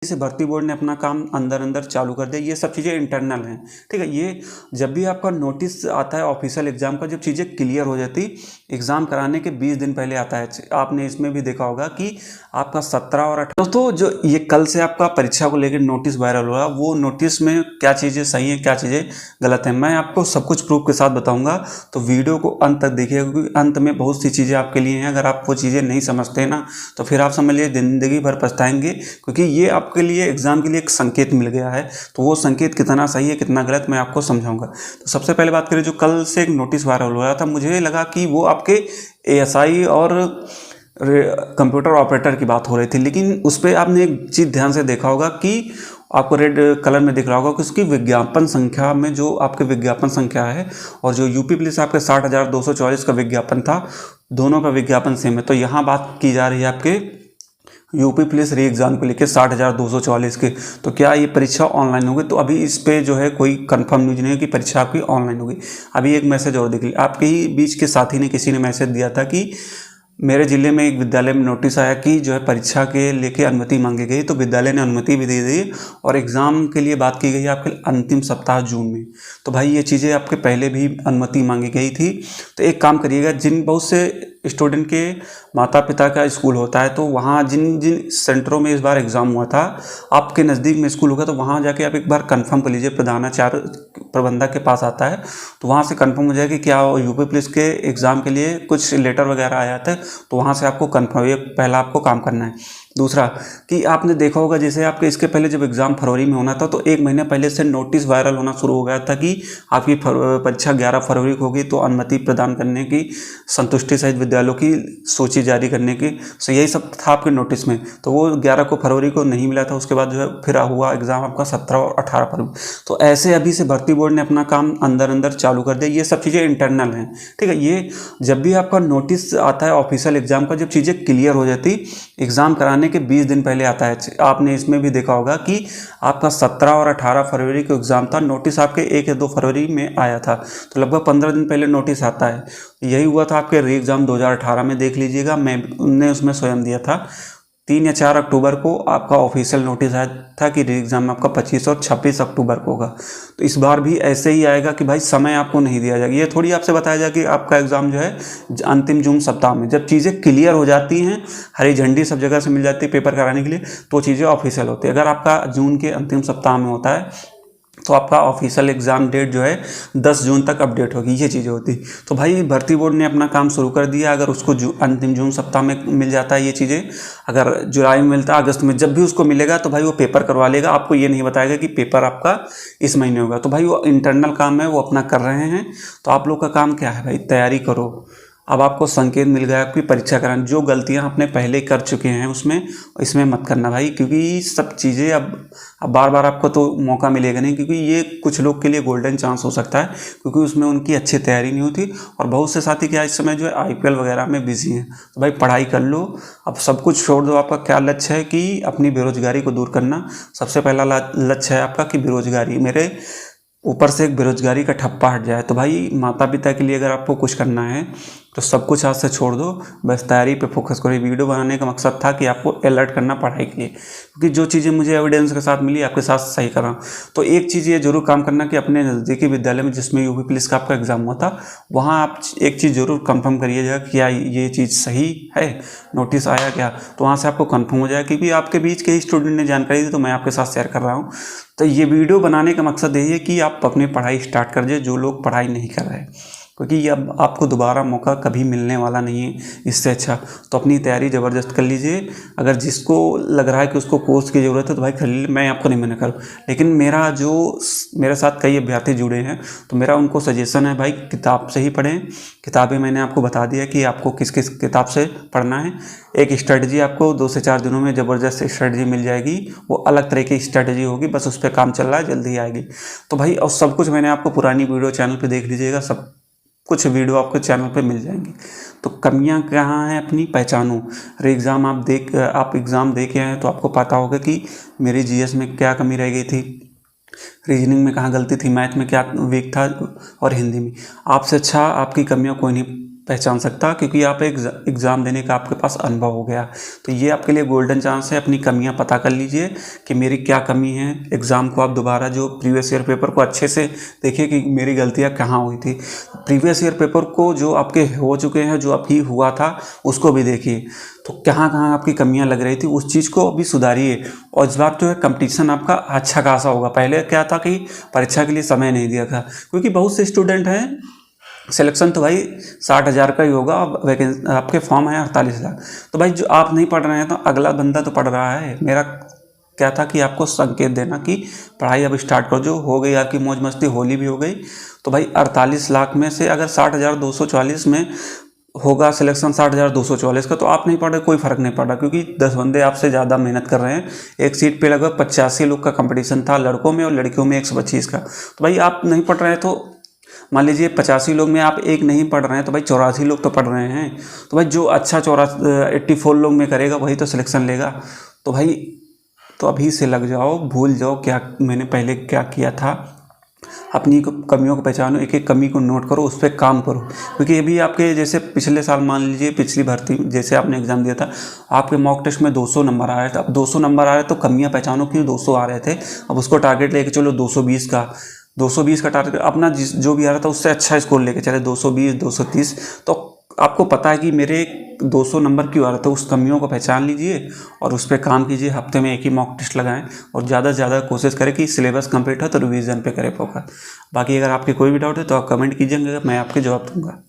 से भर्ती बोर्ड ने अपना काम अंदर अंदर चालू कर दिया। ये सब चीज़ें इंटरनल हैं, ठीक है। ये जब भी आपका नोटिस आता है ऑफिशियल एग्जाम का, जब चीज़ें क्लियर हो जाती, एग्ज़ाम कराने के 20 दिन पहले आता है। आपने इसमें भी देखा होगा कि आपका 17 और 18 दोस्तों, जो ये कल से आपका परीक्षा को लेकर नोटिस वायरल हुआ, वो नोटिस में क्या चीज़ें सही हैं, क्या चीज़ें गलत हैं, मैं आपको सब कुछ प्रूफ के साथ बताऊंगा। तो वीडियो को अंत तक देखिएगा, क्योंकि अंत में बहुत सी चीज़ें आपके लिए हैं। अगर आप वो चीज़ें नहीं समझते ना, तो फिर आप समझ लीजिए ज़िंदगी भर पछताएंगे, क्योंकि ये आपके लिए एग्ज़ाम के लिए एक संकेत मिल गया है। तो वो संकेत कितना सही है कितना गलत, मैं आपको समझाऊंगा। तो सबसे पहले बात करें, जो कल से एक नोटिस वायरल हो रहा था, मुझे लगा कि वो आपके एएसआई और कंप्यूटर ऑपरेटर की बात हो रही थी, लेकिन उस पर आपने एक चीज़ ध्यान से देखा होगा कि आपको रेड कलर में दिख रहा होगा कि उसकी विज्ञापन संख्या में, जो आपके विज्ञापन संख्या है और जो यूपी पुलिस आपके 60,244 का विज्ञापन था, दोनों का विज्ञापन सेम है। तो यहाँ बात की जा रही है आपके यूपी पुलिस री एग्ज़ाम को लेकर 60,244 के। तो क्या ये परीक्षा ऑनलाइन होगी? तो अभी इस पे जो है कोई कंफर्म न्यूज नहीं है कि परीक्षा आपकी ऑनलाइन होगी। अभी एक मैसेज और देख लीजिए, आपके ही बीच के साथी ने, किसी ने मैसेज दिया था कि मेरे ज़िले में एक विद्यालय में नोटिस आया कि जो है परीक्षा के लेके अनुमति मांगी गई। तो विद्यालय ने अनुमति भी दे दी और एग्ज़ाम के लिए बात की गई है आपके अंतिम सप्ताह जून में। तो भाई ये चीज़ें आपके पहले भी अनुमति मांगी गई थी। तो एक काम करिएगा, जिन बहुत से स्टूडेंट के माता पिता का स्कूल होता है, तो वहाँ जिन जिन सेंटरों में इस बार एग्ज़ाम हुआ था, आपके नज़दीक में स्कूल होगा, तो वहाँ जाके आप एक बार कंफर्म कर लीजिए। प्रधानाचार्य प्रबंधक के पास आता है, तो वहाँ से कंफर्म हो जाए कि क्या यूपी पुलिस के एग्ज़ाम के लिए कुछ लेटर वगैरह आया था। तो वहाँ से आपको कंफर्म, ये पहला आपको काम करना है। दूसरा कि आपने देखा होगा, जैसे आपके इसके पहले जब एग्ज़ाम फरवरी में होना था, तो एक महीने पहले से नोटिस वायरल होना शुरू हो गया था कि आपकी परीक्षा 11 फरवरी को होगी। तो अनुमति प्रदान करने की, संतुष्टि सहित विद्यालयों की सूची जारी करने की, तो यही सब था आपके नोटिस में। तो वो 11 को फरवरी को नहीं मिला था। उसके बाद जो है फिर हुआ एग्ज़ाम आपका 17 और 18 फरवरी। तो ऐसे अभी से भर्ती बोर्ड ने अपना काम अंदर अंदर चालू कर दिया। ये सब चीज़ें इंटरनल हैं, ठीक है। ये जब भी आपका नोटिस आता है ऑफिशियल एग्जाम का, जब चीज़ें क्लियर हो जाती, एग्ज़ाम कराने के 20 दिन पहले आता है। आपने इसमें भी देखा होगा कि आपका 17 और 18 फरवरी को एग्ज़ाम था, नोटिस आपके 1 या 2 फरवरी में आया था। तो लगभग 15 दिन पहले नोटिस आता है। यही हुआ था आपके री एग्ज़ाम 2018 में, देख लीजिएगा, मैंने उसमें स्वयं दिया था। 3 या 4 अक्टूबर को आपका ऑफिशियल नोटिस आया था कि री एग्ज़ाम आपका 25 और 26 अक्टूबर को होगा। तो इस बार भी ऐसे ही आएगा कि भाई समय आपको नहीं दिया जाएगा। ये थोड़ी आपसे बताया जाएगा कि आपका एग्ज़ाम जो है अंतिम जून सप्ताह में, जब चीज़ें क्लियर हो जाती हैं, हरी झंडी सब जगह से मिल जाती है पेपर कराने के लिए, तो चीज़ें ऑफिशियल होती है। अगर आपका जून के अंतिम सप्ताह में होता है, तो आपका ऑफिशियल एग्ज़ाम डेट जो है 10 जून तक अपडेट होगी। ये चीज़ें होती। तो भाई भर्ती बोर्ड ने अपना काम शुरू कर दिया। अगर उसको अंतिम जून सप्ताह में मिल जाता है ये चीज़ें, अगर जुलाई में मिलता है, अगस्त में, जब भी उसको मिलेगा, तो भाई वो पेपर करवा लेगा। आपको ये नहीं बताएगा कि पेपर आपका इस महीने होगा। तो भाई वो इंटरनल काम है, वो अपना कर रहे हैं। तो आप लोग का काम क्या है भाई? तैयारी करो। अब आपको संकेत मिल गया कि परीक्षा कराना, जो गलतियां आपने पहले कर चुके हैं उसमें, इसमें मत करना भाई, क्योंकि सब चीज़ें अब बार बार आपको तो मौका मिलेगा नहीं, क्योंकि ये कुछ लोग के लिए गोल्डन चांस हो सकता है, क्योंकि उसमें उनकी अच्छी तैयारी नहीं होती। और बहुत से साथी क्या इस समय जो है आईपीएल वगैरह में बिजी हैं। तो भाई पढ़ाई कर लो, अब सब कुछ छोड़ दो। आपका क्या लक्ष्य है? कि अपनी बेरोजगारी को दूर करना। सबसे पहला लक्ष्य है आपका कि बेरोजगारी, मेरे ऊपर से एक बेरोजगारी का ठप्पा हट जाए। तो भाई माता पिता के लिए अगर आपको कुछ करना है, तो सब कुछ हाथ से छोड़ दो, बस तैयारी पे फोकस करो। वीडियो बनाने का मकसद था कि आपको अलर्ट करना पढ़ाई के लिए, क्योंकि जो चीज़ें मुझे एविडेंस के साथ मिली, आपके साथ सही कर रहा हूँ। तो एक चीज़ ये जरूर काम करना कि अपने नज़दीकी विद्यालय में, जिसमें यूपी पुलिस का आपका एग्जाम हुआ था, वहाँ आप एक चीज़ जरूर कंफर्म करिएगा कि क्या ये चीज़ सही है, नोटिस आया क्या। तो वहाँ से आपको कंफर्म हो जाए, क्योंकि आपके बीच के ही स्टूडेंट ने जानकारी दी, तो मैं आपके साथ शेयर कर रहा हूँ। तो ये वीडियो बनाने का मकसद यही है कि आप अपनी पढ़ाई स्टार्ट कर दीजिए, जो लोग पढ़ाई नहीं कर रहे, क्योंकि ये अब आपको दोबारा मौका कभी मिलने वाला नहीं है इससे अच्छा। तो अपनी तैयारी ज़बरदस्त कर लीजिए। अगर जिसको लग रहा है कि उसको कोर्स की ज़रूरत है, तो भाई कर लीजिए, मैं आपको नहीं मना करूँ। लेकिन मेरे साथ कई अभ्यर्थी जुड़े हैं, तो मेरा उनको सजेशन है भाई, किताब से ही पढ़ें। किताबें मैंने आपको बता दिया कि आपको किस किस किताब से पढ़ना है। एक स्ट्रेटजी आपको 2 से 4 दिनों में ज़बरदस्त स्ट्रेटजी मिल जाएगी। वो अलग तरह की स्ट्रेटजी होगी, बस उस पर काम चल रहा है, जल्दी आएगी। तो भाई और सब कुछ मैंने आपको पुरानी वीडियो चैनल पे देख लीजिएगा, सब कुछ वीडियो आपको चैनल पे मिल जाएंगी। तो कमियां कहाँ हैं अपनी पहचानो। अरे आप एग्ज़ाम दे के आए हैं, तो आपको पता होगा कि मेरी जीएस में क्या कमी रह गई थी, रीजनिंग में कहाँ गलती थी, मैथ में क्या वीक था, और हिंदी में। आपसे अच्छा आपकी कमियां कोई नहीं पहचान सकता, क्योंकि आप एक एग्ज़ाम देने का आपके पास अनुभव हो गया। तो ये आपके लिए गोल्डन चांस है, अपनी कमियां पता कर लीजिए कि मेरी क्या कमी है। एग्ज़ाम को आप दोबारा जो प्रीवियस ईयर पेपर को अच्छे से देखिए कि मेरी गलतियां कहाँ हुई थी। प्रीवियस ईयर पेपर को जो आपके हो चुके हैं, जो अभी हुआ था, उसको भी देखिए तो कहाँ कहाँ आपकी कमियां लग रही थी, उस चीज़ को अभी सुधारिए। और इस बार जो है कंपटीशन आपका अच्छा खासा होगा। पहले क्या था कि परीक्षा के लिए समय नहीं दिया था, क्योंकि बहुत से स्टूडेंट हैं, सिलेक्शन तो भाई 60,000 का ही होगा, वैकेंसी आपके फॉर्म है 48 लाख। तो भाई जो आप नहीं पढ़ रहे हैं तो अगला बंदा तो पढ़ रहा है। मेरा क्या था कि आपको संकेत देना कि पढ़ाई अब स्टार्ट करो। जो हो गई आपकी मौज मस्ती, होली भी हो गई। तो भाई 48 लाख में से अगर 60,244 में होगा सिलेक्शन 60,244 का, तो आप नहीं पढ़ रहे, कोई फ़र्क नहीं पड़ रहा, क्योंकि 10 बंदे आपसे ज़्यादा मेहनत कर रहे हैं। एक सीट पे लगभग 85 लोग का कंपटीशन था लड़कों में, और लड़कियों में 125 का। तो भाई आप नहीं पढ़ रहे हैं, तो मान लीजिए 85 लोग में आप एक नहीं पढ़ रहे हैं, तो भाई 84 लोग तो पढ़ रहे हैं। तो भाई जो अच्छा 84 लोग में करेगा वही तो सिलेक्शन लेगा। तो भाई तो अभी से लग जाओ, भूल जाओ क्या मैंने पहले क्या किया था। अपनी कमियों को पहचानो, एक एक कमी को नोट करो, उस पर काम करो। क्योंकि अभी आपके जैसे पिछले साल मान लीजिए, पिछली भर्ती जैसे आपने एग्ज़ाम दिया था, आपके मॉक टेस्ट में 200 नंबर आ रहे थे। अब 200 नंबर आ रहे तो कमियां पहचानो, क्यों 200 आ रहे थे। अब उसको टारगेट लेके चलो 220 का टारगेट अपना, जो भी आ रहा था उससे अच्छा स्कोर लेके चले, 220 230। तो आपको पता है कि मेरे 200 नंबर क्यों आ रहे थे। उस कमियों को पहचान लीजिए और उस पर काम कीजिए। हफ्ते में एक ही मॉक टेस्ट लगाएं, और ज़्यादा से ज़्यादा कोशिश करें कि सिलेबस कंप्लीट हो तो रिवीजन पे करें फोकस। बाकी अगर आपके कोई भी डाउट है तो आप कमेंट कीजिएगा, मैं आपके जवाब दूंगा।